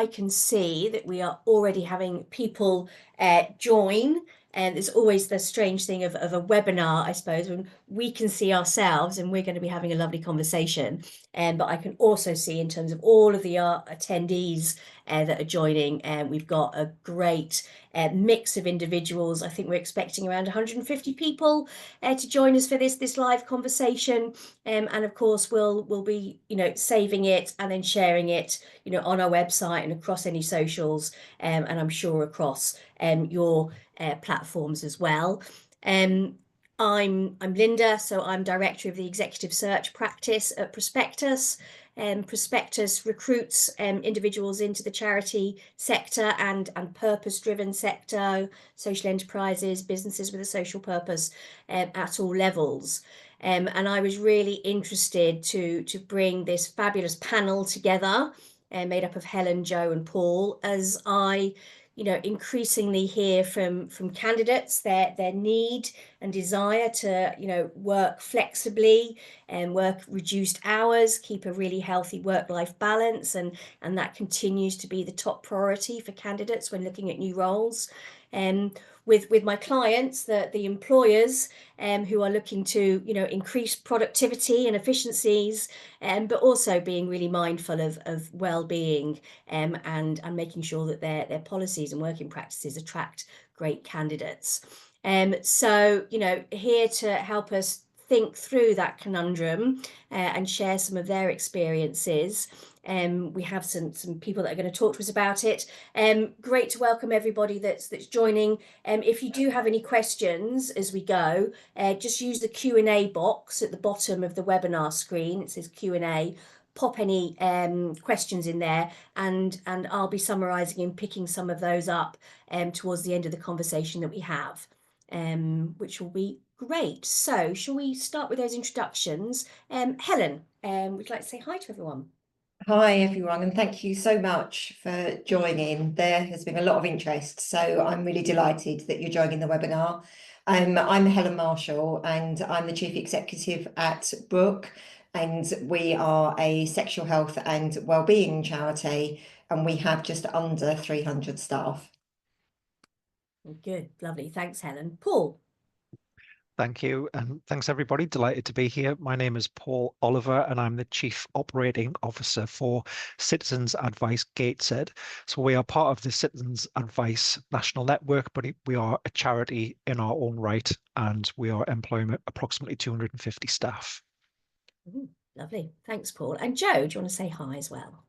I can see that we are already having people join. And there's always the strange thing of a webinar, I suppose, when we can see ourselves and we're going to be having a lovely conversation. But I can also see in terms of all of the attendees that are joining, and we've got a great mix of individuals. I think we're expecting around 150 people to join us for this live conversation. And of course, we'll be, saving it and then sharing it, on our website and across any socials, and I'm sure across your platforms as well. I'm Linda, so I'm director of the executive search practice at Prospectus. Prospectus recruits individuals into the charity sector and purpose-driven sector, social enterprises, businesses with a social purpose at all levels. And I was really interested to bring this fabulous panel together, made up of Helen, Joe, and Paul, as I increasingly hear from candidates their need and desire to work flexibly and work reduced hours, keep a really healthy work-life balance, and that continues to be the top priority for candidates when looking at new roles. With my clients, the employers who are looking to increase productivity and efficiencies, but also being really mindful of well-being and making sure that their policies and working practices attract great candidates. So here to help us think through that conundrum and share some of their experiences. We have some people that are going to talk to us about it. Great to welcome everybody that's joining. If you do have any questions as we go, just use the Q&A box at the bottom of the webinar screen. It says Q&A. Pop any questions in there, and I'll be summarising and picking some of those up towards the end of the conversation that we have, which will be great. So shall we start with those introductions? Helen, would you like to say hi to everyone? Hi everyone, and thank you so much for joining. There has been a lot of interest, so I'm really delighted that you're joining the webinar. I'm Helen Marshall and I'm the Chief Executive at Brook, and we are a sexual health and wellbeing charity, and we have just under 300 staff. Good, lovely. Thanks, Helen. Paul. Thank you, and thanks everybody. Delighted to be here. My name is Paul Oliver and I'm the Chief Operating Officer for Citizens Advice Gateshead. So we are part of the Citizens Advice National Network, but we are a charity in our own right, and we are employing approximately 250 staff. Lovely, thanks, Paul. And Joe, do you want to say hi as well?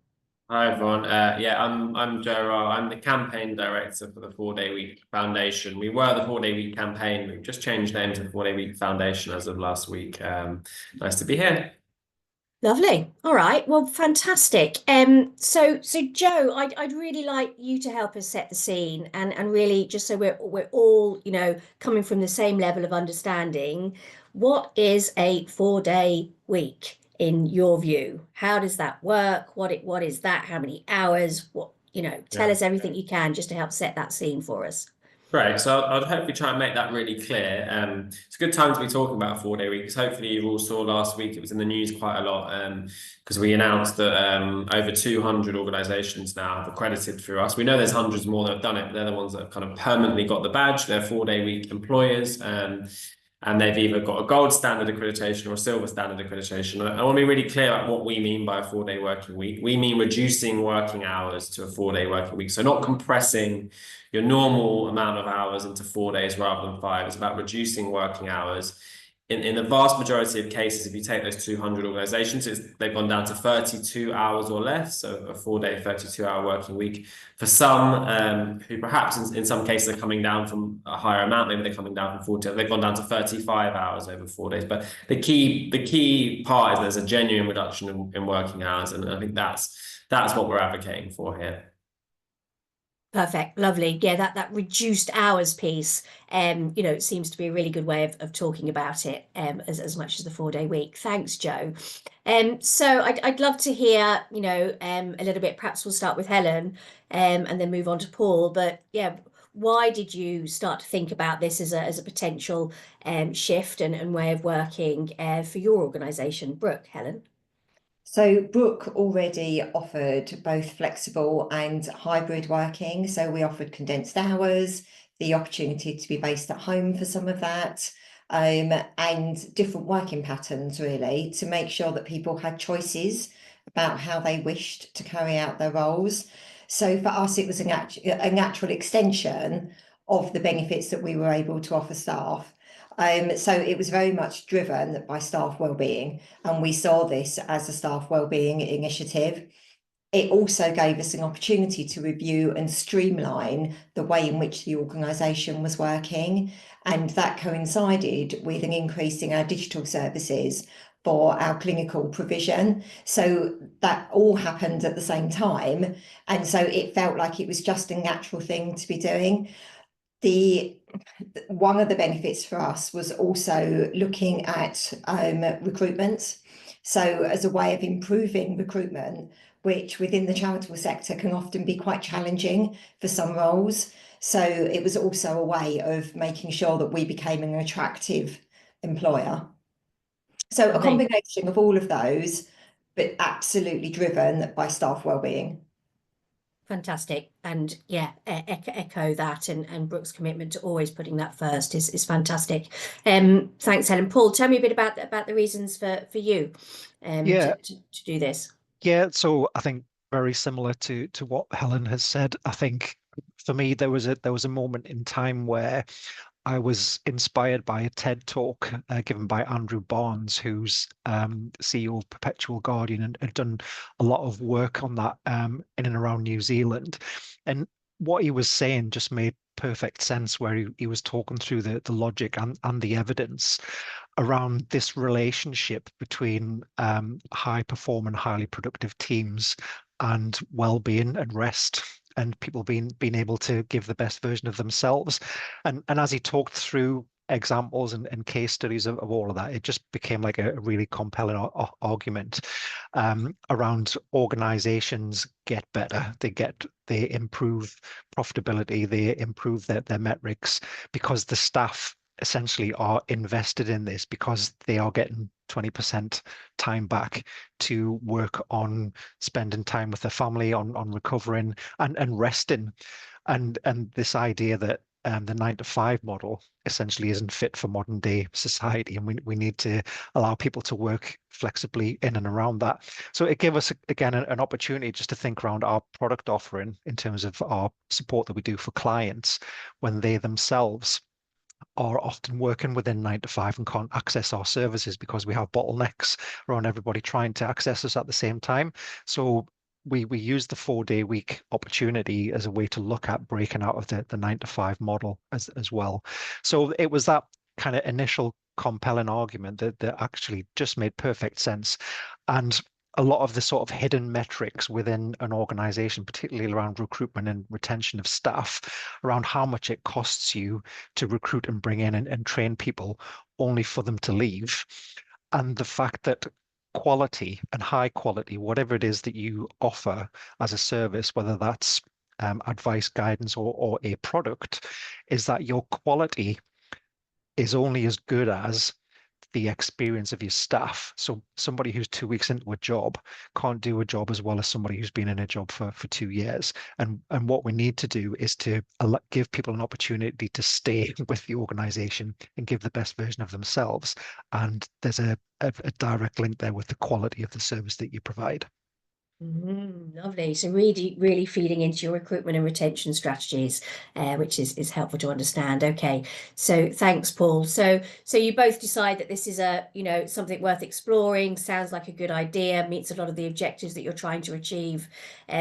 Hi everyone. I'm Joe. I'm the campaign director for the 4-Day Week Foundation. We were the 4-Day Week campaign. We've just changed name to the 4-Day Week Foundation as of last week. Nice to be here. Lovely. All right. Well, fantastic. So Joe, I'd really like you to help us set the scene and really just so we're all coming from the same level of understanding. What is a 4-day week in your view? How does that work? What is that? How many hours? Tell us everything you can just to help set that scene for us. Great. So I'll hopefully try and make that really clear. It's a good time to be talking about a 4-day week, because hopefully you all saw last week, it was in the news quite a lot, because we announced that over 200 organisations now have accredited through us. We know there's hundreds more that have done it, but they're the ones that have kind of permanently got the badge. They're 4-day week employers. And they've either got a gold standard accreditation or a silver standard accreditation. I want to be really clear about what we mean by a 4-day working week. We mean reducing working hours to a 4-day working week. So not compressing your normal amount of hours into 4 days rather than 5. It's about reducing working hours. In the vast majority of cases, if you take those 200 organisations, they've gone down to 32 hours or less, so a 4-day, 32-hour working week. For some who perhaps in some cases are coming down from a higher amount, maybe they're coming down from 40, they've gone down to 35 hours over 4 days. But the key part is there's a genuine reduction in working hours, and I think that's what we're advocating for here. Perfect, lovely. Yeah, that reduced hours piece, it seems to be a really good way of talking about it, as much as the 4-day week. Thanks, Joe. So I'd love to hear, a little bit. Perhaps we'll start with Helen, and then move on to Paul. But yeah, why did you start to think about this as a potential shift and way of working for your organisation, Brook? Helen. So Brooke already offered both flexible and hybrid working. So we offered condensed hours, the opportunity to be based at home for some of that, and different working patterns really to make sure that people had choices about how they wished to carry out their roles. So for us, it was a natural extension of the benefits that we were able to offer staff. So it was very much driven by staff wellbeing, and we saw this as a staff wellbeing initiative. It also gave us an opportunity to review and streamline the way in which the organisation was working, and that coincided with an increase in our digital services for our clinical provision. So that all happened at the same time, and so it felt like it was just a natural thing to be doing. One of the benefits for us was also looking at recruitment. So as a way of improving recruitment, which within the charitable sector can often be quite challenging for some roles. So it was also a way of making sure that we became an attractive employer. So a combination of all of those, but absolutely driven by staff wellbeing. Fantastic. And yeah, echo that, and Brooke's commitment to always putting that first is fantastic. Thanks, Helen. Paul, tell me a bit about the reasons for you Yeah, to do this. yeah. So I think very similar to what Helen has said. I think for me there was a moment in time where I was inspired by a TED talk given by Andrew Barnes, who's CEO of Perpetual Guardian, and had done a lot of work on that in and around New Zealand. And what he was saying just made perfect sense, where he was talking through the logic and the evidence around this relationship between high performing, highly productive teams and well-being and rest, and people being able to give the best version of themselves. And as he talked through examples and case studies of all of that, it just became like a really compelling argument around organizations get better, they improve profitability, they improve their metrics because the staff essentially are invested in this, because they are getting 20% time back to work on spending time with their family, on recovering and resting. And this idea that the 9 to 5 model essentially isn't fit for modern day society, and we need to allow people to work flexibly in and around that. So it gave us again an opportunity just to think around our product offering in terms of our support that we do for clients when they themselves are often working within 9 to 5 and can't access our services because we have bottlenecks around everybody trying to access us at the same time. So we use the 4-day week opportunity as a way to look at breaking out of the 9 to 5 model as well. So it was that kind of initial compelling argument that actually just made perfect sense. And a lot of the sort of hidden metrics within an organization, particularly around recruitment and retention of staff, around how much it costs you to recruit and bring in and train people only for them to leave. And the fact that quality and high quality, whatever it is that you offer as a service, whether that's advice, guidance, or a product, is that your quality is only as good as the experience of your staff. So somebody who's 2 weeks into a job can't do a job as well as somebody who's been in a job for 2 years. And what we need to do is to give people an opportunity to stay with the organization and give the best version of themselves. And there's a direct link there with the quality of the service that you provide. Lovely. So really feeding into your recruitment and retention strategies, which is helpful to understand. Okay. So thanks, Paul. So you both decide that this is something worth exploring, sounds like a good idea, meets a lot of the objectives that you're trying to achieve.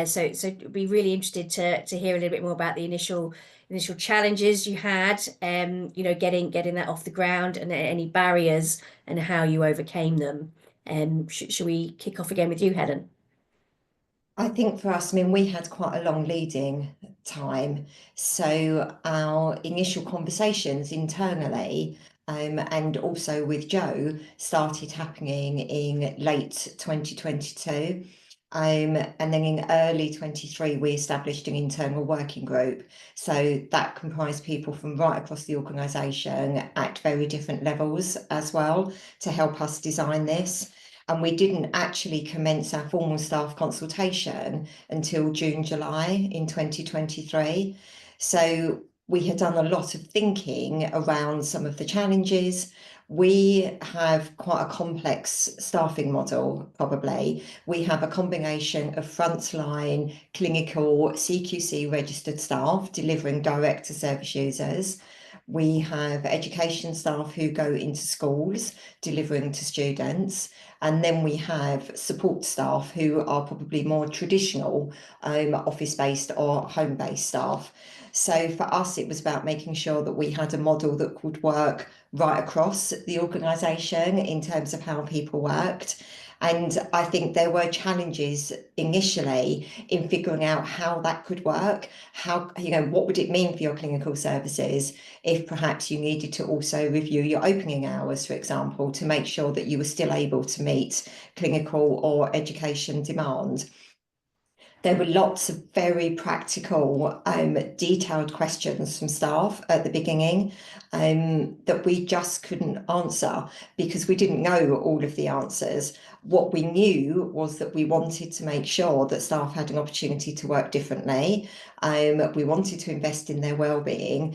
So be really interested to hear a little bit more about the initial challenges you had, getting that off the ground, and any barriers and how you overcame them. Should we kick off again with you, Helen? I think for us, I mean, we had quite a long leading time. So our initial conversations internally and also with Joe started happening in late 2022. And then in early 23, we established an internal working group. So that comprised people from right across the organisation at very different levels as well to help us design this. and we didn't actually commence our formal staff consultation until June, July in 2023. So we had done a lot of thinking around some of the challenges. We have quite a complex staffing model, probably. We have a combination of frontline, clinical, CQC registered staff delivering direct to service users. We have education staff who go into schools delivering to students. And then we have support staff who are probably more traditional office-based or home-based staff. So for us, it was about making sure that we had a model that could work right across the organisation in terms of how people worked. And I think there were challenges initially in figuring out how that could work. How, what would it mean for your clinical services if perhaps you needed to also review your opening hours, for example, to make sure that you were still able to meet clinical or education demand. There were lots of very practical, detailed questions from staff at the beginning that we just couldn't answer because we didn't know all of the answers. What we knew was that we wanted to make sure that staff had an opportunity to work differently. We wanted to invest in their well-being.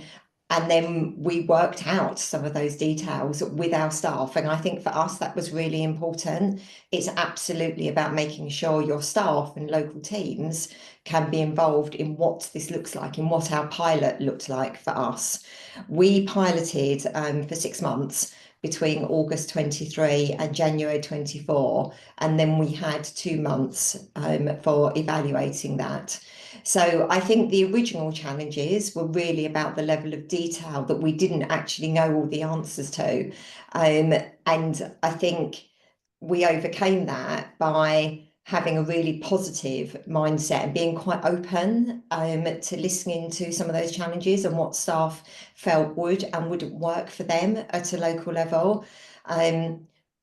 And then we worked out some of those details with our staff. And I think for us, that was really important. It's absolutely about making sure your staff and local teams can be involved in what this looks like, in what our pilot looked like for us. We piloted for 6 months between August 23 and January 24, and then we had 2 months for evaluating that. So I think the original challenges were really about the level of detail that we didn't actually know all the answers to. And I think we overcame that by having a really positive mindset and being quite open to listening to some of those challenges and what staff felt would and wouldn't work for them at a local level.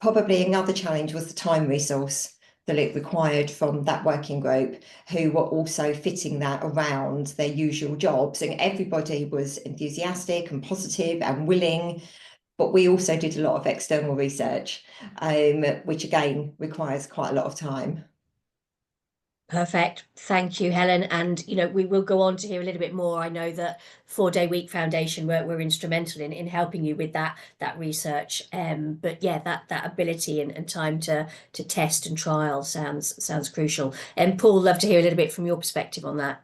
Probably another challenge was the time resource that it required from that working group, who were also fitting that around their usual jobs. And everybody was enthusiastic and positive and willing, but we also did a lot of external research, which again requires quite a lot of time. Perfect. Thank you, Helen. And, we will go on to hear a little bit more. I know that 4-Day Week Foundation were instrumental in helping you with that research. But yeah, that ability and time to test and trial sounds crucial. And Paul, love to hear a little bit from your perspective on that.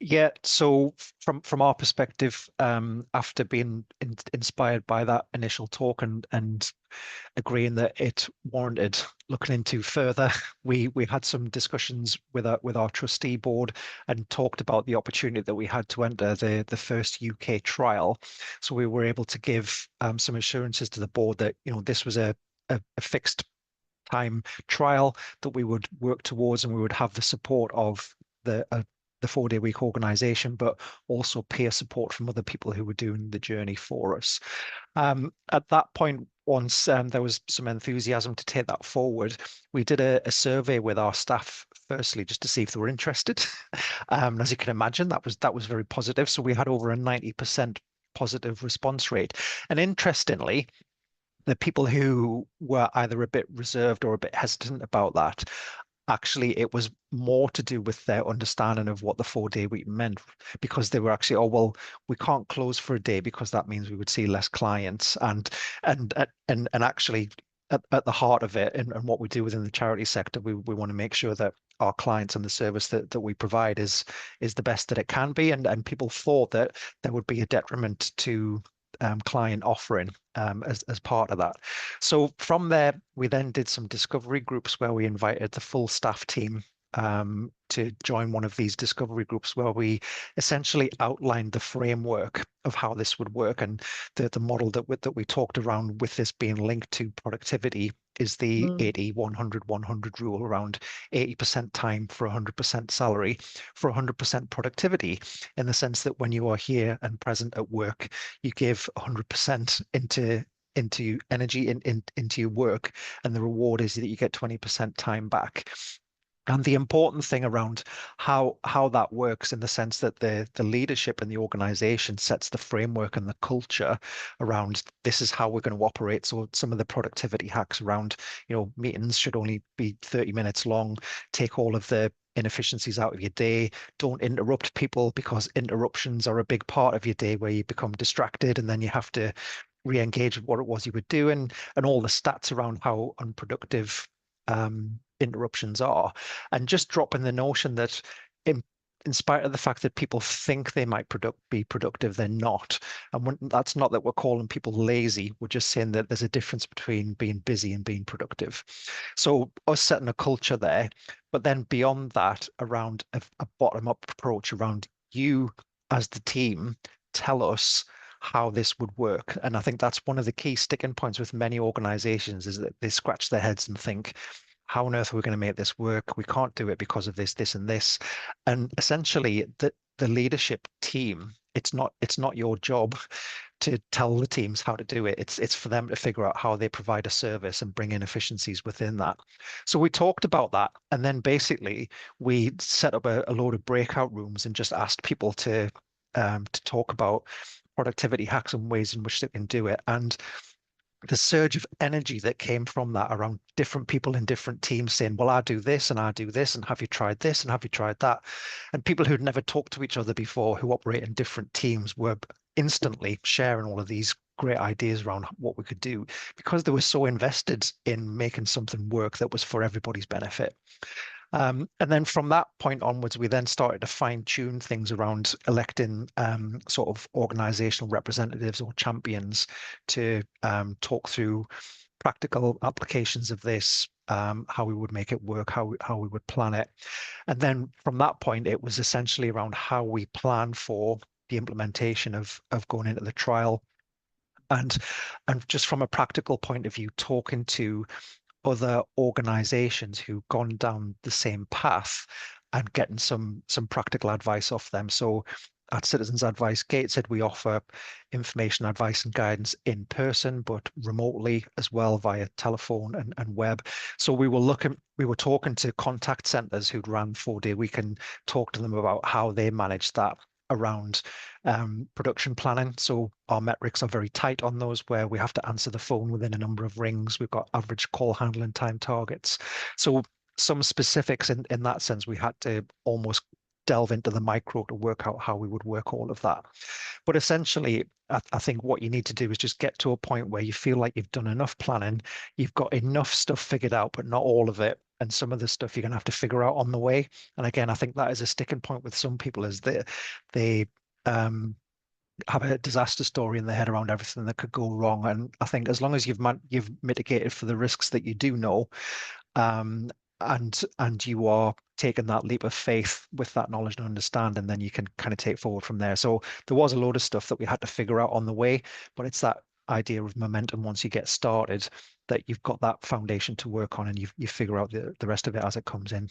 Yeah, so from our perspective, after being inspired by that initial talk and agreeing that it warranted looking into further, we had some discussions with our trustee board and talked about the opportunity that we had to enter the first UK trial. So we were able to give some assurances to the board that this was a fixed time trial that we would work towards, and we would have the support of the 4-Day Week organization, but also peer support from other people who were doing the journey for us. At that point, once there was some enthusiasm to take that forward, we did a survey with our staff, firstly, just to see if they were interested. As you can imagine, that was very positive. So we had over a 90% positive response rate. And interestingly, the people who were either a bit reserved or a bit hesitant about that, actually it was more to do with their understanding of what the 4-day week meant, because they were actually, oh well, we can't close for a day because that means we would see less clients, and actually at the heart of it and what we do within the charity sector, we want to make sure that our clients and the service that we provide is the best that it can be, and people thought that there would be a detriment to client offering as part of that. So from there, we then did some discovery groups where we invited the full staff team to join one of these discovery groups, where we essentially outlined the framework of how this would work. And the model that we talked around with this being linked to productivity is the 80-100-100 rule, around 80% time for 100% salary for 100% productivity, in the sense that when you are here and present at work, you give 100% into energy into your work, and the reward is that you get 20% time back. And the important thing around how that works, in the sense that the leadership in the organization sets the framework and the culture around, this is how we're going to operate. So some of the productivity hacks around, meetings should only be 30 minutes long, take all of the inefficiencies out of your day, don't interrupt people, because interruptions are a big part of your day where you become distracted and then you have to re-engage with what it was you were doing, and all the stats around how unproductive interruptions are, and just dropping the notion that in spite of the fact that people think they might be productive, they're not. And that's not that we're calling people lazy. We're just saying that there's a difference between being busy and being productive. So us setting a culture there, but then beyond that, around a bottom-up approach around, you as the team tell us how this would work. And I think that's one of the key sticking points with many organizations, is that they scratch their heads and think, how on earth are we going to make this work? We can't do it because of this, this, and this. And essentially, the leadership team, it's not your job to tell the teams how to do it. It's for them to figure out how they provide a service and bring in efficiencies within that. So we talked about that, and then basically we set up a load of breakout rooms and just asked people to talk about productivity hacks and ways in which they can do it. And the surge of energy that came from that, around different people in different teams saying, well, I do this and I do this, and have you tried this and have you tried that? And people who'd never talked to each other before, who operate in different teams, were instantly sharing all of these great ideas around what we could do, because they were so invested in making something work that was for everybody's benefit. And then from that point onwards, we then started to fine tune things around electing sort of organizational representatives or champions to talk through practical applications of this, how we would make it work, how we would plan it. And then from that point, it was essentially around how we plan for the implementation of going into the trial. And just from a practical point of view, talking to other organizations who've gone down the same path and getting some practical advice off them. So at Citizens Advice Gateshead, we offer information, advice and guidance in person, but remotely as well, via telephone and web. So we were talking to contact centers who'd ran 4-day week and talked to them about how they managed that around production planning. So our metrics are very tight on those, where we have to answer the phone within a number of rings. We've got average call handling time targets. So some specifics in that sense, we had to almost delve into the micro to work out how we would work all of that. But essentially, I think what you need to do is just get to a point where you feel like you've done enough planning, you've got enough stuff figured out, but not all of it. And some of the stuff you're going to have to figure out on the way. And again, I think that is a sticking point with some people, is that they have a disaster story in their head around everything that could go wrong. And I think as long as you've mitigated for the risks that you do know, and you are taking that leap of faith with that knowledge and understanding, then you can kind of take forward from there. So there was a load of stuff that we had to figure out on the way, but it's that idea of momentum once you get started, that you've got that foundation to work on, and you figure out the rest of it as it comes in.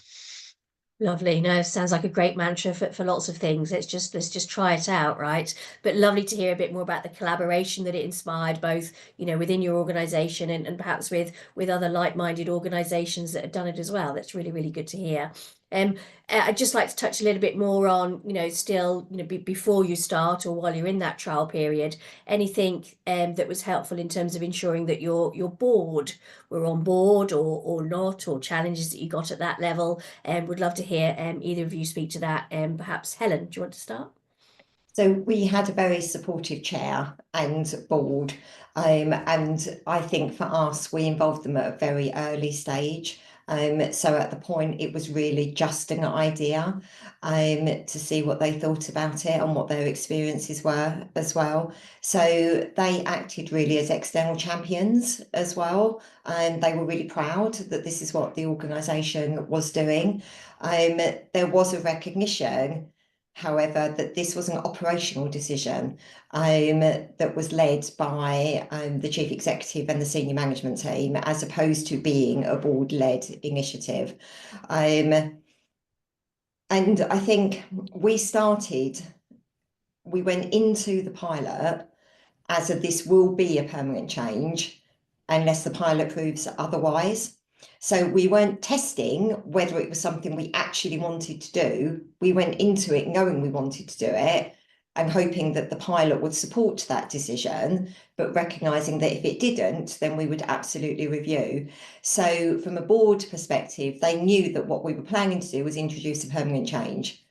Lovely. No, sounds like a great mantra for lots of things. Let's just try it out, right? But lovely to hear a bit more about the collaboration that it inspired, both, within your organization and perhaps with other like-minded organizations that have done it as well. That's really, really good to hear. I'd just like to touch a little bit more on, still, before you start or while you're in that trial period, anything that was helpful in terms of ensuring that your board were on board or not, or challenges that you got at that level. Would love to hear either of you speak to that. Perhaps Helen, do you want to start? So we had a very supportive chair and board, and I think for us, we involved them at a very early stage. So at the point, it was really just an idea, to see what they thought about it and what their experiences were as well. So they acted really as external champions as well, and they were really proud that this is what the organisation was doing. There was a recognition, however, that this was an operational decision that was led by the chief executive and the senior management team, as opposed to being a board-led initiative. And I think we went into the pilot as this will be a permanent change unless the pilot proves otherwise. So we weren't testing whether it was something we actually wanted to do. We went into it knowing we wanted to do it and hoping that the pilot would support that decision, but recognizing that if it didn't, then we would absolutely review. So from a board perspective, they knew that what we were planning to do was introduce a permanent change.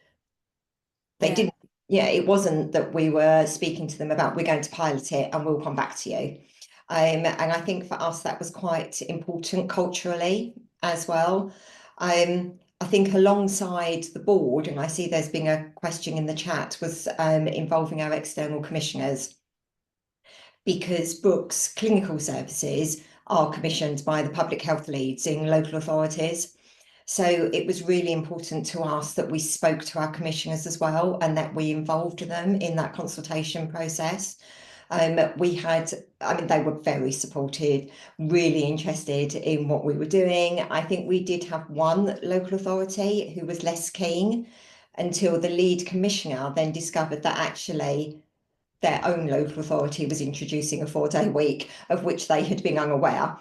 They didn't, it wasn't that we were speaking to them about we're going to pilot it and we'll come back to you. And I think for us that was quite important culturally as well. I think alongside the board, and I see there's been a question in the chat, was involving our external commissioners, because Brooks Clinical Services are commissioned by the public health leads in local authorities. So it was really important to us that we spoke to our commissioners as well and that we involved them in that consultation process. We had, I mean, they were very supportive, really interested in what we were doing. I think we did have one local authority who was less keen until the lead commissioner then discovered that actually their own local authority was introducing a 4-day week, of which they had been unaware.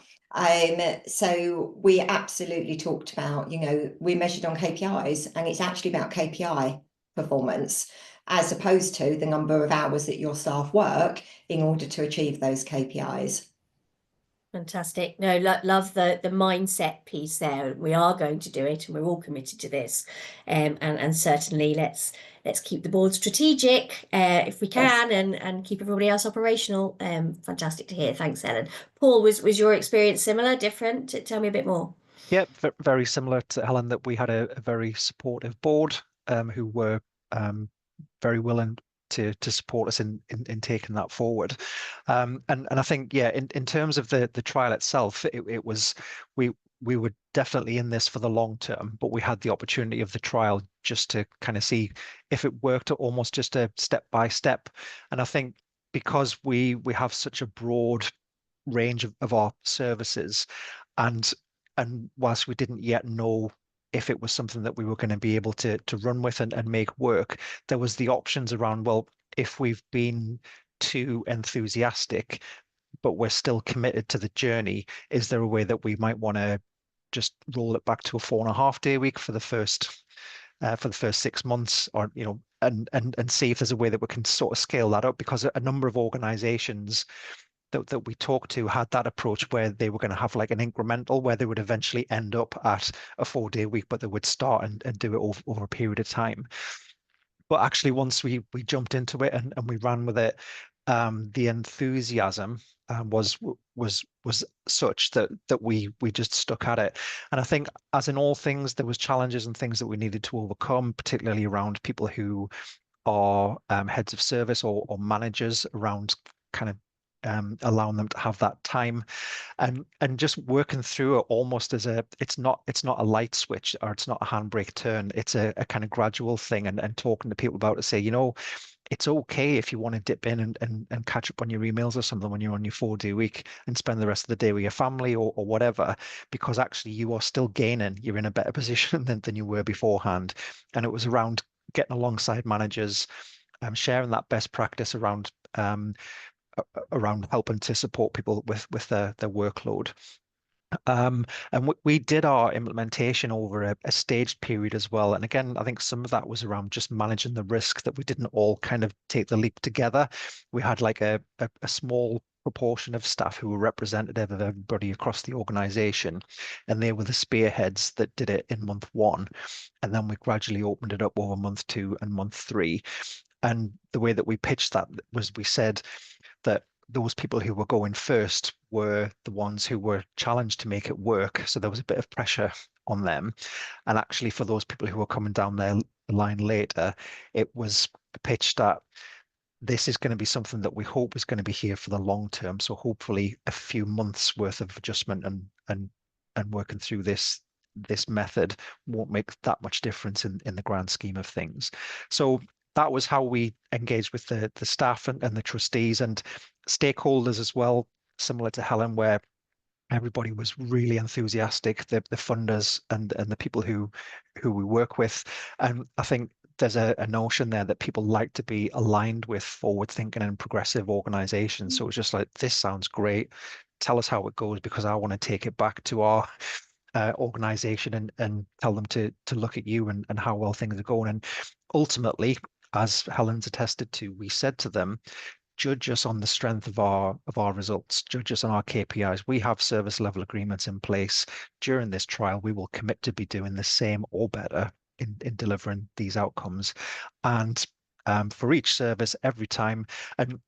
So we absolutely talked about, we measured on KPIs, and it's actually about KPI performance, as opposed to the number of hours that your staff work in order to achieve those KPIs. Fantastic. No, love the mindset piece there. We are going to do it, and we're all committed to this. And certainly let's keep the board strategic if we can, and keep everybody else operational. Fantastic to hear. Thanks, Helen. Paul, was your experience similar, different? Tell me a bit more. Yeah, very similar to Helen, that we had a very supportive board who were very willing to support us in taking that forward. And I think, yeah, in terms of the trial itself, it was, we were definitely in this for the long term, but we had the opportunity of the trial just to kind of see if it worked, almost just a step by step. And I think because we have such a broad range of our services, and whilst we didn't yet know if it was something that we were going to be able to run with and make work, there was the options around, well, if we've been too enthusiastic, but we're still committed to the journey, is there a way that we might want to just roll it back to a 4.5-day week for the first 6 months, or and see if there's a way that we can sort of scale that up, because a number of organizations that we talked to had that approach where they were going to have like an incremental, where they would eventually end up at a 4-day week, but they would start and do it over a period of time. But actually, once we jumped into it and we ran with it, the enthusiasm was such that we just stuck at it. And I think, as in all things, there was challenges and things that we needed to overcome, particularly around people who are heads of service or managers, around kind of allowing them to have that time, and just working through it almost as it's not a light switch, or it's not a handbrake turn. It's a kind of gradual thing, and talking to people about it, say, it's okay if you want to dip in and catch up on your emails or something when you're on your 4-day week and spend the rest of the day with your family or whatever, because actually you are still gaining. You're in a better position than you were beforehand. And it was around getting alongside managers, sharing that best practice around helping to support people with their workload. And we did our implementation over a staged period as well. And again, I think some of that was around just managing the risk, that we didn't all kind of take the leap together. We had like a small proportion of staff who were representative of everybody across the organization, and they were the spearheads that did it in month 1. And then we gradually opened it up over month 2 and month 3. And the way that we pitched that was, we said that those people who were going first were the ones who were challenged to make it work. So there was a bit of pressure on them. And actually, for those people who were coming down the line later, it was pitched that this is going to be something that we hope is going to be here for the long term. So hopefully a few months worth of adjustment and working through this method won't make that much difference in the grand scheme of things. So that was how we engaged with the staff and the trustees and stakeholders as well, similar to Helen, where everybody was really enthusiastic, the funders and the people who we work with. And I think there's a notion there that people like to be aligned with forward-thinking and progressive organizations. So it's just like, this sounds great. Tell us how it goes, because I want to take it back to our organization and tell them to look at you and how well things are going. And ultimately, as Helen's attested to, we said to them, judge us on the strength of our results, judge us on our KPIs. We have service level agreements in place. During this trial, we will commit to be doing the same or better in delivering these outcomes. And for each service, every time, and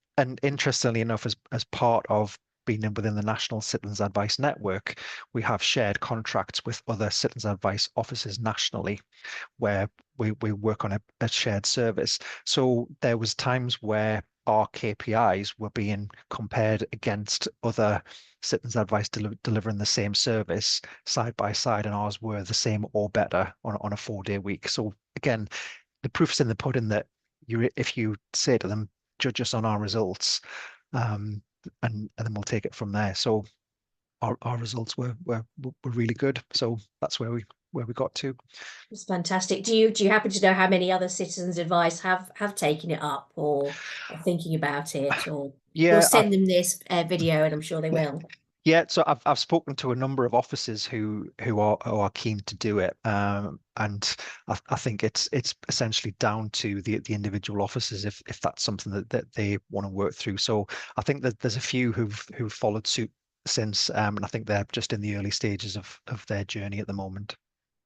interestingly enough, as part of being within the National Citizens Advice Network, we have shared contracts with other citizens advice offices nationally, where we work on a shared service. So there was times where our KPIs were being compared against other citizens advice delivering the same service side by side, and ours were the same or better on a 4-day week. So again, the proof's in the pudding that if you say to them, judge us on our results, and then we'll take it from there. So our results were really good. So that's where we got to. It's fantastic. Do you happen to know how many other citizens advice have taken it up or are thinking about it? Or Yeah, we'll send them this video, and I'm sure they will. Yeah, so I've spoken to a number of officers who are keen to do it, and I think it's essentially down to the individual officers if that's something that they want to work through. So I think that there's a few who've followed suit since, and I think they're just in the early stages of their journey at the moment.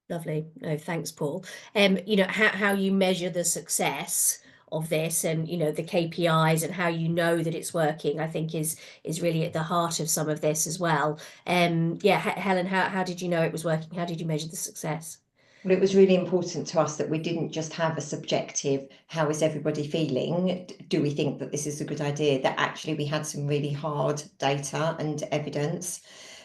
Lovely. No, thanks, Paul. How you measure the success of this, and the KPIs, and how that it's working, I think is really at the heart of some of this as well. Helen, how did you know it was working? How did you measure the success? Well, it was really important to us that we didn't just have a subjective, how is everybody feeling? Do we think that this is a good idea? That actually we had some really hard data and evidence.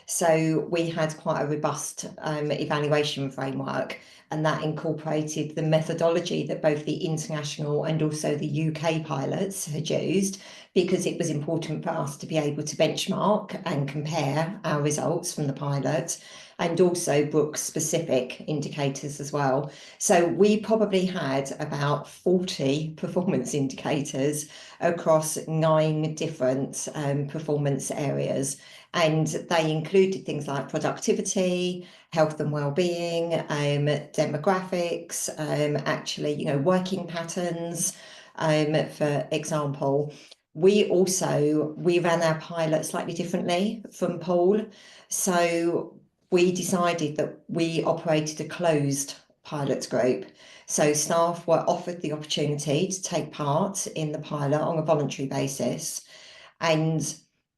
So we had quite a robust evaluation framework, and that incorporated the methodology that both the international and also the UK pilots had used, because it was important for us to be able to benchmark and compare our results from the pilot, and also Brooks specific indicators as well. So we probably had about 40 performance indicators across 9 different performance areas. And they included things like productivity, health and well-being, demographics, working patterns, for example. We ran our pilot slightly differently from Paul. So we decided that we operated a closed pilot group. So staff were offered the opportunity to take part in the pilot on a voluntary basis. And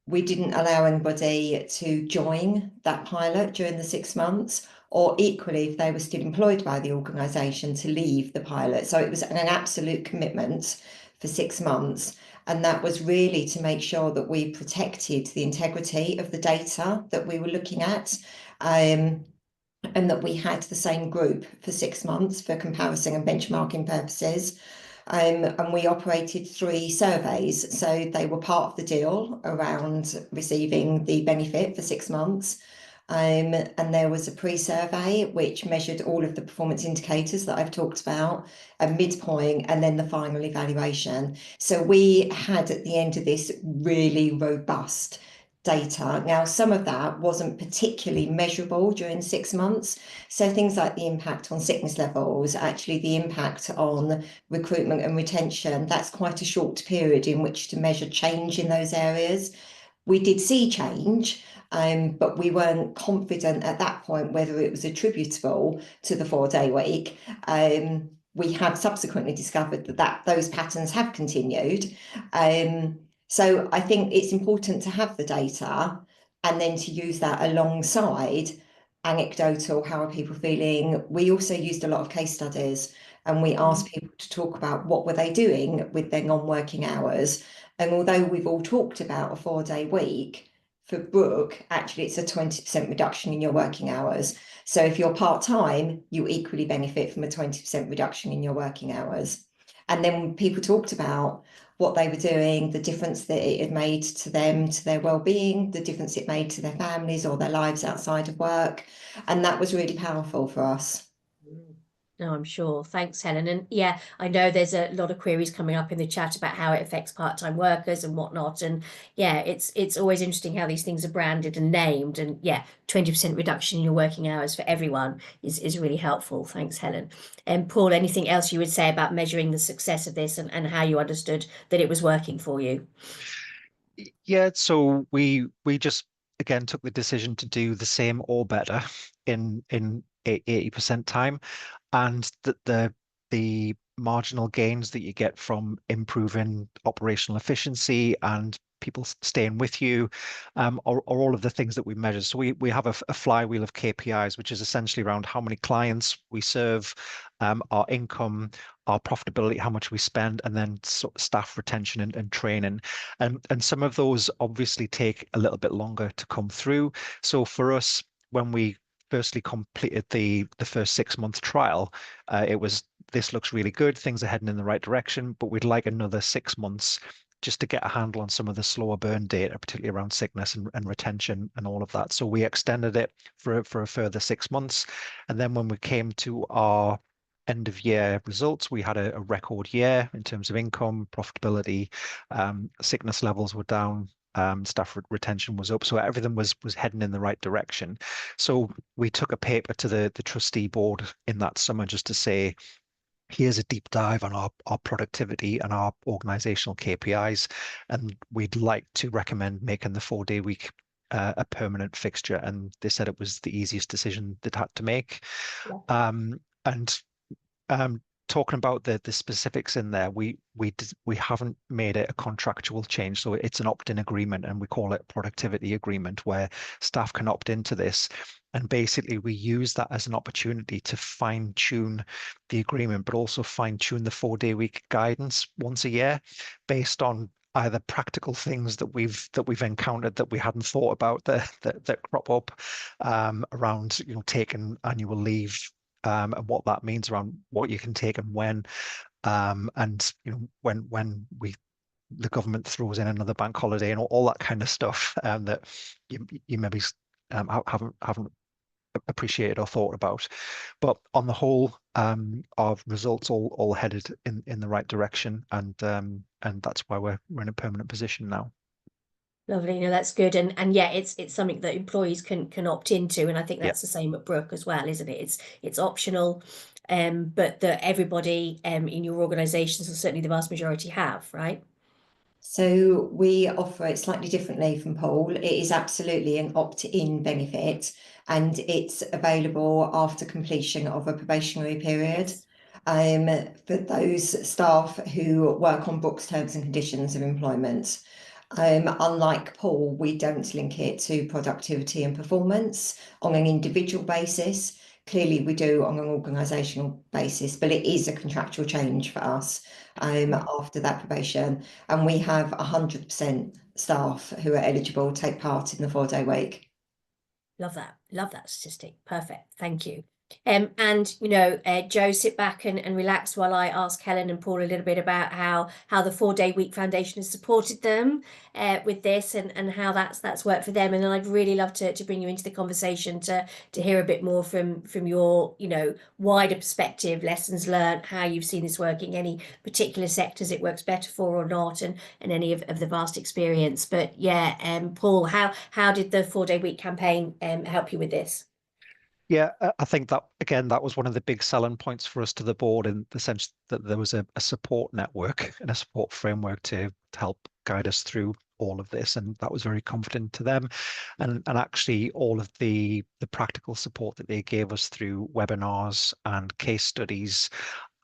we didn't allow anybody to join that pilot during the 6 months, or equally, if they were still employed by the organisation, to leave the pilot. So it was an absolute commitment for 6 months. And that was really to make sure that we protected the integrity of the data that we were looking at, and that we had the same group for 6 months for comparison and benchmarking purposes. And we operated 3 surveys. So they were part of the deal around receiving the benefit for 6 months. And there was a pre-survey which measured all of the performance indicators that I've talked about, a midpoint, and then the final evaluation. So we had at the end of this really robust data. Now, some of that wasn't particularly measurable during 6 months. So things like the impact on sickness levels, actually the impact on recruitment and retention, that's quite a short period in which to measure change in those areas. We did see change, but we weren't confident at that point whether it was attributable to the 4-day week. We have subsequently discovered that those patterns have continued. So I think it's important to have the data and then to use that alongside anecdotal, how are people feeling? We also used a lot of case studies, and we asked people to talk about what were they doing with their non-working hours. And although we've all talked about a 4-day week, for Brooke, actually it's a 20% reduction in your working hours. So if you're part-time, you equally benefit from a 20% reduction in your working hours. And then people talked about what they were doing, the difference that it had made to them, to their well-being, the difference it made to their families or their lives outside of work. And that was really powerful for us. No, I'm sure. Thanks, Helen. And yeah, I know there's a lot of queries coming up in the chat about how it affects part-time workers and whatnot. And yeah, it's always interesting how these things are branded and named. And yeah, 20% reduction in your working hours for everyone is really helpful. Thanks, Helen. And Paul, anything else you would say about measuring the success of this and how you understood that it was working for you? Yeah, so we just again took the decision to do the same or better in 80% time, and the marginal gains that you get from improving operational efficiency and people staying with you are all of the things that we measure. So we have a flywheel of KPIs, which is essentially around how many clients we serve, our income, our profitability, how much we spend, and then staff retention and training. And some of those obviously take a little bit longer to come through. So for us, when we firstly completed the first 6 month trial, it was, this looks really good, things are heading in the right direction, but we'd like another 6 months just to get a handle on some of the slower burn data, particularly around sickness and retention and all of that. So we extended it for a further 6 months. And then when we came to our end of year results, we had a record year in terms of income, profitability, sickness levels were down, staff retention was up, so everything was heading in the right direction. So we took a paper to the trustee board in that summer just to say, here's a deep dive on our productivity and our organizational KPIs, and we'd like to recommend making the 4-day week a permanent fixture. And they said it was the easiest decision they'd had to make. And talking about the specifics in there, we haven't made it a contractual change, so it's an opt-in agreement, and we call it a productivity agreement, where staff can opt into this. And basically, we use that as an opportunity to fine-tune the agreement, but also fine-tune the 4-day week guidance once a year, based on either practical things that we've encountered that we hadn't thought about that crop up around, taking annual leave, and what that means around what you can take and when, and when the government throws in another bank holiday and all that kind of stuff, that you maybe haven't appreciated or thought about. But on the whole, our results all headed in the right direction, and that's why we're in a permanent position now. Lovely. No, that's good. And yeah, it's something that employees can opt into. And I think that's the same at Brook as well, isn't it? It's optional, but that everybody in your organizations, or certainly the vast majority, have, right? So we offer it slightly differently from Paul. It is absolutely an opt-in benefit, and it's available after completion of a probationary period. For those staff who work on Brook's terms and conditions of employment. Unlike Paul, we don't link it to productivity and performance on an individual basis. Clearly, we do on an organisational basis, but it is a contractual change for us after that probation. And we have 100% staff who are eligible to take part in the 4-day week. Love that statistic. Perfect. Thank you. And Joe, sit back and relax while I ask Helen and Paul a little bit about how the 4-day week foundation has supported them with this, and how that's worked for them. And then I'd really love to bring you into the conversation to hear a bit more from your wider perspective, lessons learned, how you've seen this working, any particular sectors it works better for or not, and any of the vast experience. But yeah, Paul, how did the 4-day week campaign help you with this? Yeah, I think that, again, that was one of the big selling points for us to the board, in the sense that there was a support network and a support framework to help guide us through all of this, and that was very confident to them. And actually all of the practical support that they gave us through webinars and case studies,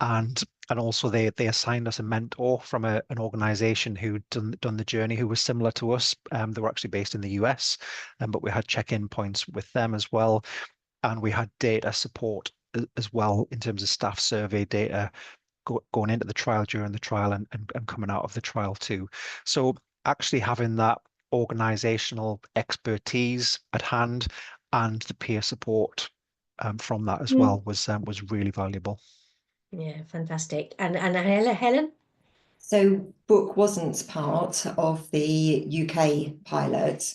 and also they assigned us a mentor from an organization who'd done the journey, who was similar to us. They were actually based in the US, but we had check-in points with them as well. And we had data support as well, in terms of staff survey data going into the trial, during the trial, and coming out of the trial too. So actually having that organizational expertise at hand and the peer support from that as well was really valuable. Yeah, fantastic. And Helen? So Brook wasn't part of the UK pilot,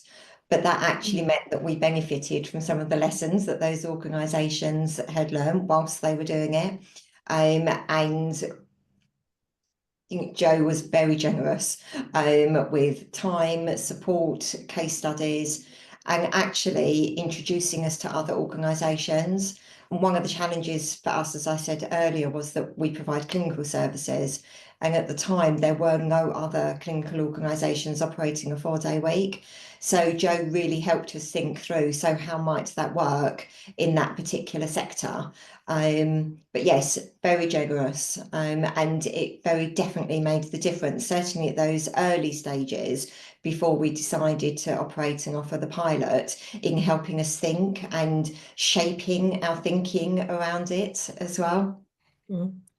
but that actually meant that we benefited from some of the lessons that those organisations had learned whilst they were doing it. And I think Joe was very generous with time, support, case studies, and actually introducing us to other organisations. And one of the challenges for us, as I said earlier, was that we provide clinical services. And at the time, there were no other clinical organisations operating a 4-day week. So Joe really helped us think through, so how might that work in that particular sector? But yes, very generous, and it very definitely made the difference, certainly at those early stages before we decided to operate and offer the pilot, in helping us think and shaping our thinking around it as well.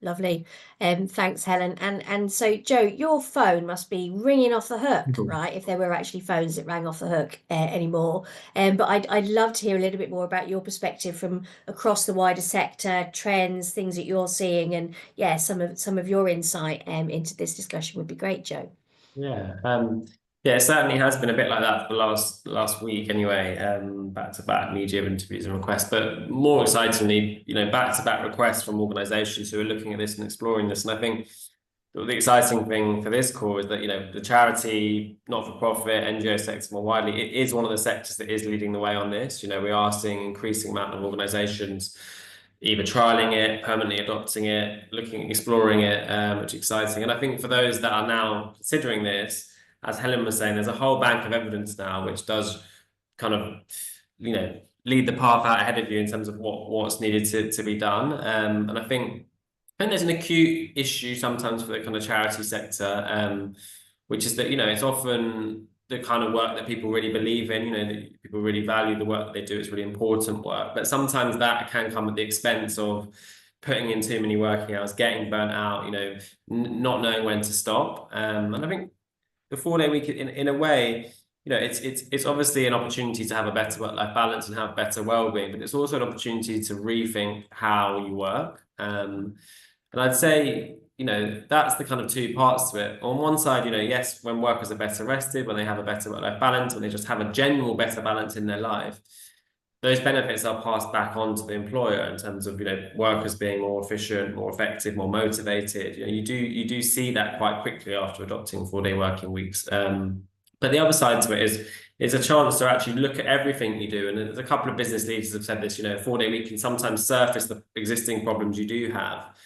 Lovely. Thanks, Helen. And so, Joe, your phone must be ringing off the hook, right? If there were actually phones that rang off the hook anymore. But I'd love to hear a little bit more about your perspective from across the wider sector, trends, things that you're seeing, and yeah, some of your insight into this discussion would be great, Joe. Yeah, it certainly has been a bit like that for the last week anyway, back-to-back media interviews and requests, but more excitingly, back-to-back requests from organisations who are looking at this and exploring this. And I think the exciting thing for this call is that, the charity, not-for-profit, NGO sector more widely, it is one of the sectors that is leading the way on this. We are seeing an increasing amount of organisations either trialing it, permanently adopting it, exploring it, which is exciting. And I think for those that are now considering this, as Helen was saying, there's a whole bank of evidence now which does kind of, lead the path out ahead of you in terms of what's needed to be done. And I think there's an acute issue sometimes for the kind of charity sector, which is that, it's often the kind of work that people really believe in, that people really value the work that they do. It's really important work, but sometimes that can come at the expense of putting in too many working hours, getting burnt out, not knowing when to stop. And I think the 4-day week, in a way, it's obviously an opportunity to have a better work-life balance and have better well-being, but it's also an opportunity to rethink how you work. And I'd say, that's the kind of two parts to it. On one side, yes, when workers are better rested, when they have a better work-life balance, when they just have a general better balance in their life, those benefits are passed back on to the employer in terms of, workers being more efficient, more effective, more motivated. You do see that quite quickly after adopting 4-day working weeks. But the other side to it is a chance to actually look at everything you do. And there's a couple of business leaders have said this, 4-day week can sometimes surface the existing problems you do have,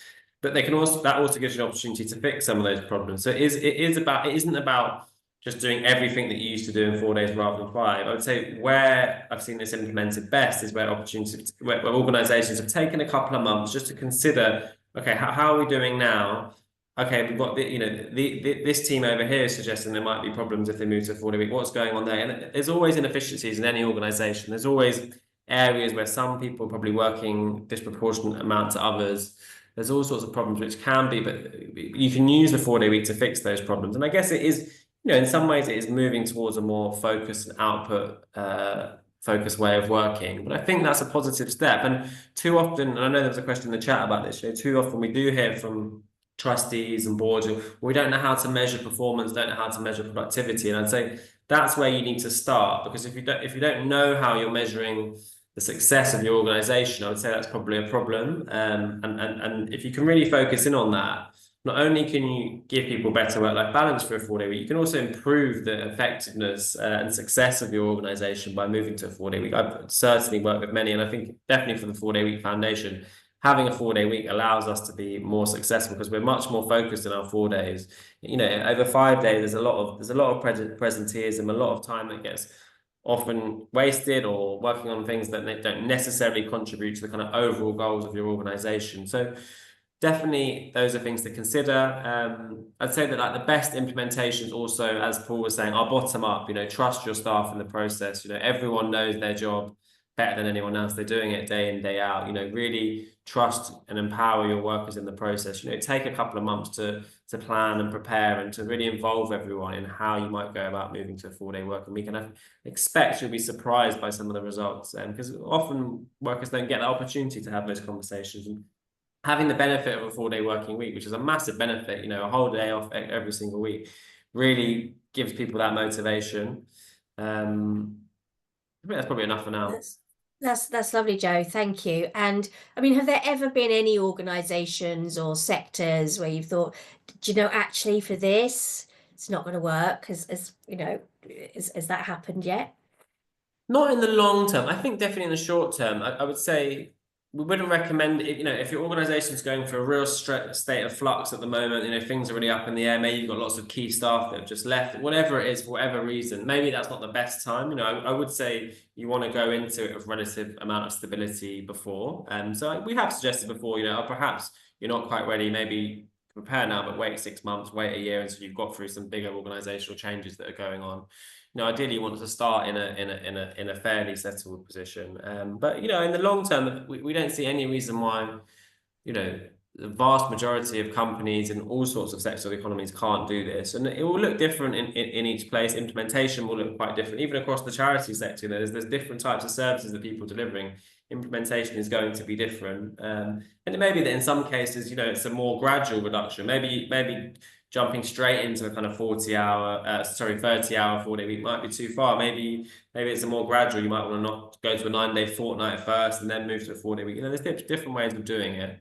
but that also gives you an opportunity to fix some of those problems. So it isn't about just doing everything that you used to do in 4 days rather than 5. I would say where I've seen this implemented best is where organisations have taken a couple of months just to consider, okay, how are we doing now? Okay, we've got this team over here is suggesting there might be problems if they move to a 4-day week. What's going on there? And there's always inefficiencies in any organisation. There's always areas where some people are probably working disproportionate amount to others. There's all sorts of problems which can be, but you can use the 4-day week to fix those problems. And I guess it is, in some ways, it is moving towards a more focused and output focused way of working. But I think that's a positive step. And too often, and I know there was a question in the chat about this, too often we do hear from trustees and boards, we don't know how to measure performance, don't know how to measure productivity. And I'd say that's where you need to start, because if you don't know how you're measuring the success of your organization, I would say that's probably a problem. And if you can really focus in on that, not only can you give people better work-life balance for a 4-day week, you can also improve the effectiveness and success of your organization by moving to a 4-day week. I've certainly worked with many, and I think definitely for the 4-day week foundation, having a 4-day week allows us to be more successful because we're much more focused in our 4 days. Over 5 days, there's a lot of presenteeism, a lot of time that gets often wasted or working on things that don't necessarily contribute to the kind of overall goals of your organization. So definitely those are things to consider. I'd say that the best implementations also, as Paul was saying, are bottom up. Trust your staff in the process. Everyone knows their job better than anyone else. They're doing it day in, day out. Really trust and empower your workers in the process. Take a couple of months to plan and prepare and to really involve everyone in how you might go about moving to a 4-day working week. And I expect you'll be surprised by some of the results, because often workers don't get the opportunity to have those conversations. And having the benefit of a 4-day working week, which is a massive benefit, a whole day off every single week, really gives people that motivation. think that's probably enough for now. That's lovely, Joe. Thank you. And I mean, have there ever been any organisations or sectors where you've thought, do you know, actually for this, it's not going to work? Has you know, has that happened yet? Not in the long term. I think definitely in the short term. I would say we wouldn't recommend it. You know, if your organization's going for a real state of flux at the moment, you know, things are really up in the air. Maybe you've got lots of key staff that have just left, whatever it is, for whatever reason. Maybe that's not the best time. You know, I would say you want to go into it with relative amount of stability before. So we have suggested before, you know, perhaps you're not quite ready. Maybe prepare now, but wait 6 months, wait a year until you've got through some bigger organizational changes that are going on. You know, ideally you want to start in a fairly settled position. But you know, in the long term, we don't see any reason why, you know, the vast majority of companies in all sorts of sectors of economies can't do this. And it will look different in each place. Implementation will look quite different, even across the charity sector. There's different types of services that people are delivering. Implementation is going to be different. And it may be that in some cases, you know, it's a more gradual reduction. Maybe jumping straight into a kind of 30-hour 4-day week might be too far. Maybe it's a more gradual. You might want to not go to a 9-day fortnight first and then move to a 4-day week. You know, there's different ways of doing it.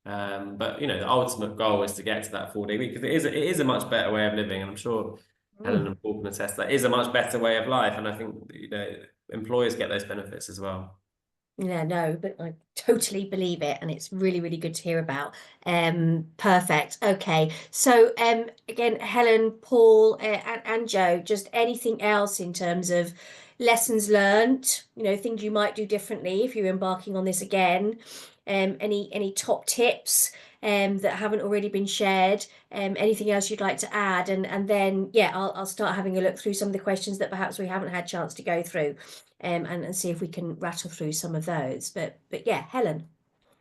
But you know, the ultimate goal is to get to that 4-day week, because it is a much better way of living, and I'm sure Helen and Paul can attest that it is a much better way of life, and I think, you know, employers get those benefits as well. Yeah, no, but I totally believe it, and it's really, really good to hear about. Perfect. Okay. So, again, Helen, Paul, and Joe, just anything else in terms of lessons learned, you know, things you might do differently if you're embarking on this again. Any top tips that haven't already been shared? Anything else you'd like to add? And then, yeah, I'll start having a look through some of the questions that perhaps we haven't had chance to go through. And see if we can rattle through some of those. But yeah, Helen.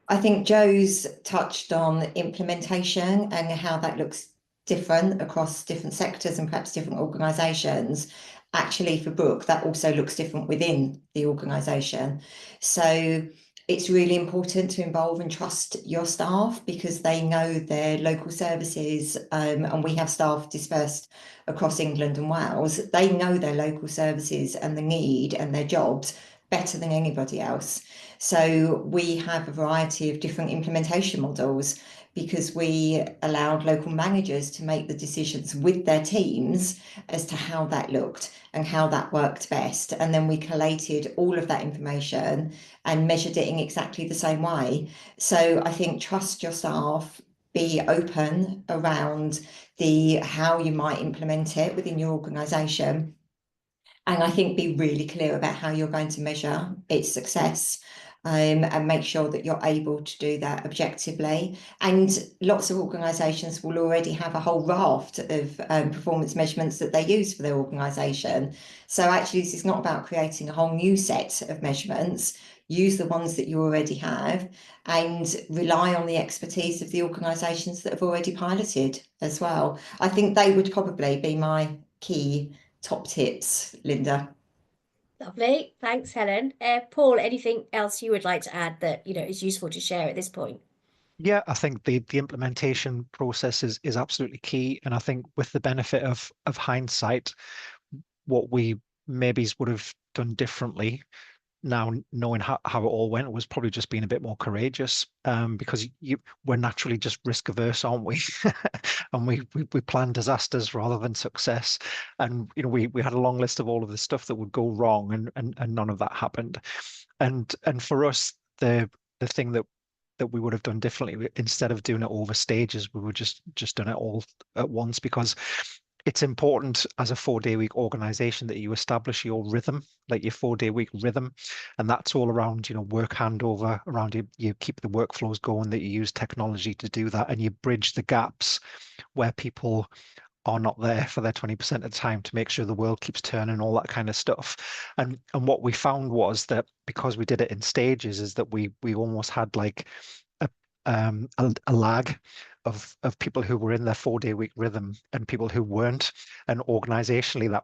I think Joe's touched on implementation and how that looks different across different sectors and perhaps different organisations. Actually, for Brooke, that also looks different within the organisation. So it's really important to involve and trust your staff, because they know their local services, and we have staff dispersed across England and Wales. They know their local services and the need and their jobs better than anybody else. So we have a variety of different implementation models, because we allowed local managers to make the decisions with their teams as to how that looked and how that worked best. And then we collated all of that information and measured it in exactly the same way. So I think trust your staff, be open around how you might implement it within your organisation. And I think be really clear about how you're going to measure its success. And make sure that you're able to do that objectively. And lots of organisations will already have a whole raft of performance measurements that they use for their organisation. So actually, this is not about creating a whole new set of measurements. Use the ones that you already have and rely on the expertise of the organisations that have already piloted as well. I think they would probably be my key top tips, Linda. Lovely. Thanks, Helen. Paul, anything else you would like to add that, you know, is useful to share at this point? Yeah, I think the implementation process is absolutely key. And I think with the benefit of hindsight, what we maybe would have done differently now, knowing how it all went, was probably just being a bit more courageous, because we're naturally just risk averse, aren't we? And we plan disasters rather than success. And you know, we had a long list of all of the stuff that would go wrong, and none of that happened. And for us, the thing that we would have done differently, instead of doing it over stages, we would just done it all at once, because it's important as a 4-day week organization that you establish your rhythm, like your 4-day week rhythm. And that's all around, you know, work handover, around you keep the workflows going, that you use technology to do that, and you bridge the gaps where people are not there for their 20% of the time, to make sure the world keeps turning, all that kind of stuff. And what we found was that because we did it in stages, is that we almost had like a lag of people who were in their 4-day week rhythm and people who weren't. And organizationally, that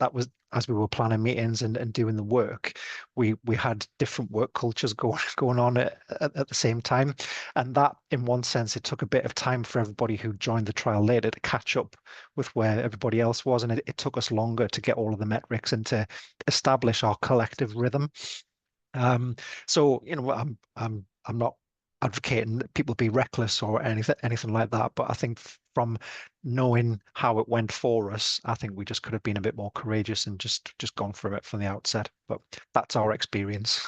that was as we were planning meetings and doing the work, we had different work cultures going on at the same time. And that, in one sense, it took a bit of time for everybody who joined the trial later to catch up with where everybody else was. And it took us longer to get all of the metrics and to establish our collective rhythm. So, I'm not advocating that people be reckless or anything like that, but I think from knowing how it went for us, I think we just could have been a bit more courageous and just gone for it from the outset. But that's our experience.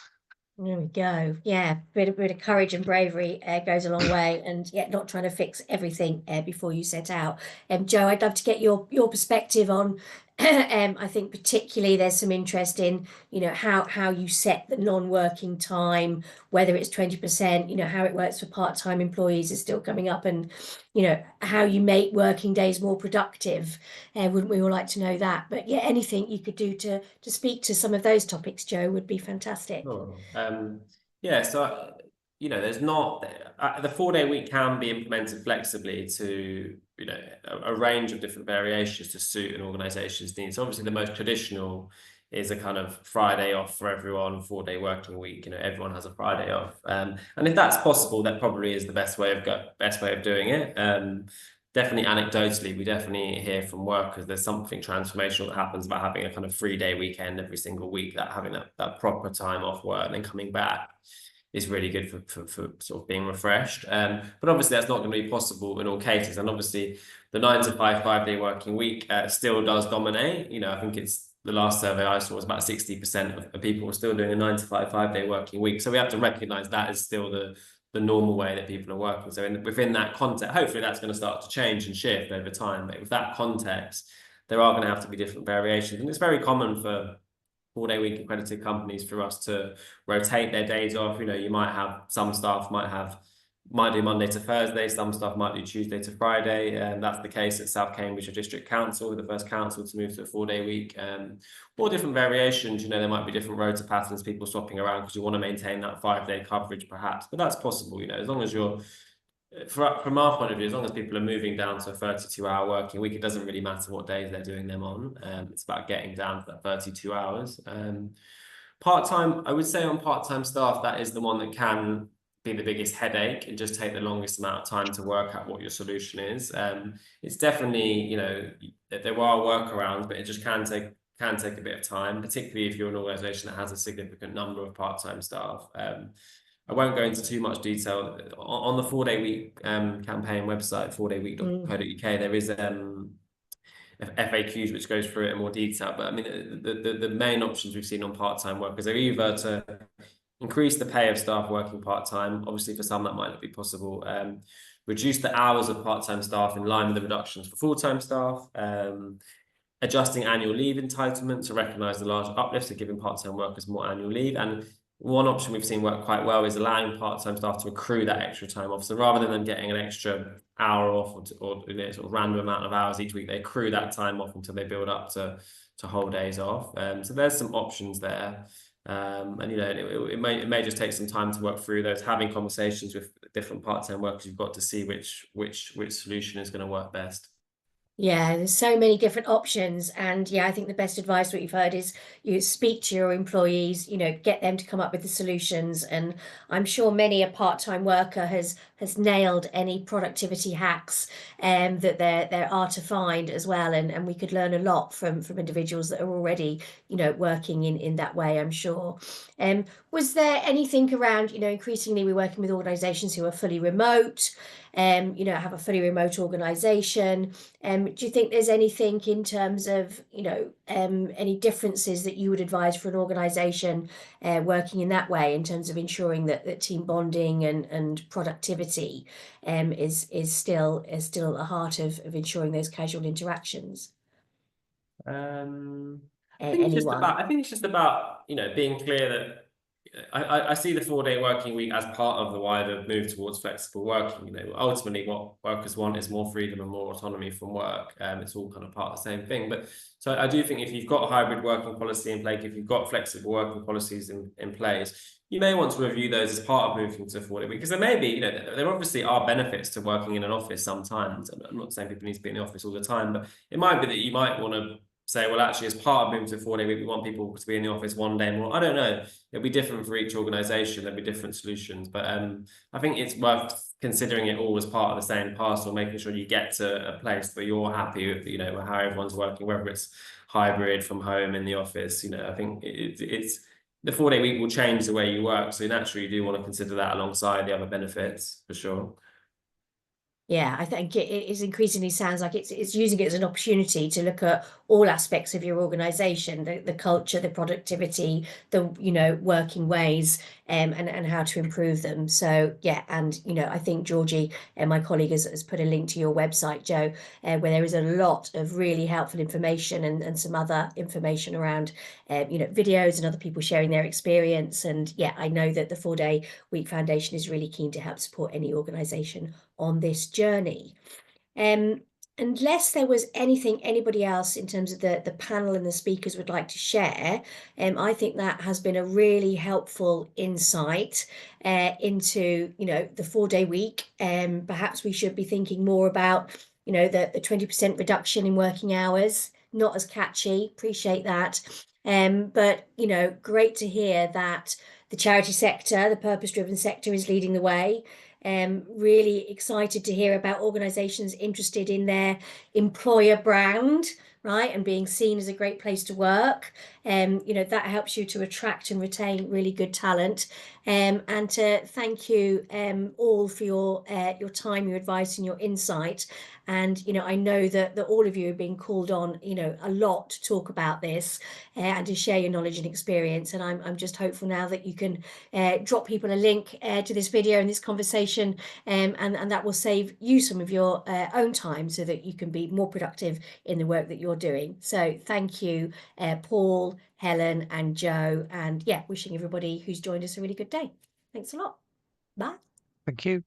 There we go. Yeah, bit of courage and bravery goes a long way, and yeah, not trying to fix everything before you set out. Joe, I'd love to get your perspective on. I think particularly there's some interest in, how you set the non-working time, whether it's 20%, how it works for part-time employees is still coming up, and how you make working days more productive. Wouldn't we all like to know that? But yeah, anything you could do to speak to some of those topics, Joe, would be fantastic. Sure. Yeah, so there's not the 4-day week can be implemented flexibly to a range of different variations to suit an organization's needs. Obviously, the most traditional is a kind of Friday off for everyone, 4-day working week. Everyone has a Friday off, and if that's possible, that probably is the best way of doing it. Definitely anecdotally, we definitely hear from workers there's something transformational that happens about having a kind of 3-day weekend every single week, that having that proper time off work and then coming back is really good for sort of being refreshed. But obviously that's not going to be possible in all cases. And obviously the 9 to 5, 5-day working week still does dominate. I think it's the last survey I saw was about 60% of people were still doing a 9 to 5, 5-day working week. So we have to recognize that is still the normal way that people are working. So within that context, hopefully that's going to start to change and shift over time. But with that context, there are going to have to be different variations. And it's very common for 4-day week accredited companies for us to rotate their days off. You might have some staff might do Monday to Thursday, some staff might do Tuesday to Friday, and that's the case at South Cambridgeshire District Council, we're the first council to move to a 4-day week, or different variations. There might be different rota patterns, people swapping around because you want to maintain that 5-day coverage perhaps, but that's possible. As long as you're, from our point of view, as long as people are moving down to a 32-hour working week, it doesn't really matter what days they're doing them on. It's about getting down to that 32 hours. Part-time, I would say on part-time staff, that is the one that can be the biggest headache and just take the longest amount of time to work out what your solution is. It's definitely, there are workarounds, but it just can take a bit of time, particularly if you're an organisation that has a significant number of part-time staff. I won't go into too much detail. On the 4-day week campaign website, 4dayweek.co.uk, there is FAQs which goes through it in more detail. But I mean, the main options we've seen on part-time workers are either to increase the pay of staff working part-time. Obviously, for some that might not be possible. Reduce the hours of part-time staff in line with the reductions for full-time staff. Adjusting annual leave entitlement to recognise the large uplifts of giving part-time workers more annual leave. And one option we've seen work quite well is allowing part-time staff to accrue that extra time off. So rather than them getting an extra hour off or sort of random amount of hours each week, they accrue that time off until they build up to whole days off. So there's some options there. And it may just take some time to work through those, having conversations with different part-time workers. You've got to see which solution is going to work best. Yeah, there's so many different options, and yeah, I think the best advice what you've heard is you speak to your employees, get them to come up with the solutions. And I'm sure many a part-time worker has nailed any productivity hacks that there are to find as well, and we could learn a lot from individuals that are already working in that way, I'm sure. Was there anything around, increasingly we're working with organizations who are fully remote, have a fully remote organization. Do you think there's anything in terms of, any differences that you would advise for an organization working in that way in terms of ensuring that team bonding and productivity is still at the heart of ensuring those casual interactions? I think it's just about being clear that I see the 4-day working week as part of the wider move towards flexible working. Ultimately what workers want is more freedom and more autonomy from work. It's all kind of part of the same thing. But so I do think if you've got a hybrid working policy in place, if you've got flexible working policies in place, you may want to review those as part of moving to 4-day week, because there may be, there obviously are benefits to working in an office sometimes. I'm not saying people need to be in the office all the time, but it might be that you might want to say, well, actually, as part of moving to a 4-day week, we want people to be in the office 1 day more. I don't know. It'll be different for each organisation. There'll be different solutions, but I think it's worth considering it all as part of the same parcel, making sure you get to a place where you're happy with, how everyone's working, whether it's hybrid, from home, in the office. I think it's the 4-day week will change the way you work, so naturally you do want to consider that alongside the other benefits, for sure. Yeah, I think it is increasingly sounds like it's using it as an opportunity to look at all aspects of your organization, the culture, the productivity, the working ways, and how to improve them. So yeah, and I think Georgie and my colleague has put a link to your website, Joe, where there is a lot of really helpful information and some other information around videos and other people sharing their experience. And yeah, I know that the 4-Day Week Foundation is really keen to help support any organization on this journey. Unless there was anybody else in terms of the panel and the speakers would like to share, I think that has been a really helpful insight into the 4-day week. Perhaps we should be thinking more about the 20% reduction in working hours. Not as catchy, appreciate that. But great to hear that the charity sector, the purpose-driven sector, is leading the way. Really excited to hear about organizations interested in their employer brand, right, and being seen as a great place to work. That helps you to attract and retain really good talent. And to thank you all for your time, your advice, and your insight. And I know that all of you have been called on a lot to talk about this and to share your knowledge and experience. And I'm just hopeful now that you can drop people a link to this video and this conversation, and that will save you some of your own time so that you can be more productive in the work that you're doing. So thank you, Paul, Helen, and Joe, and yeah, wishing everybody who's joined us a really good day. Thanks a lot. Bye. Thank you.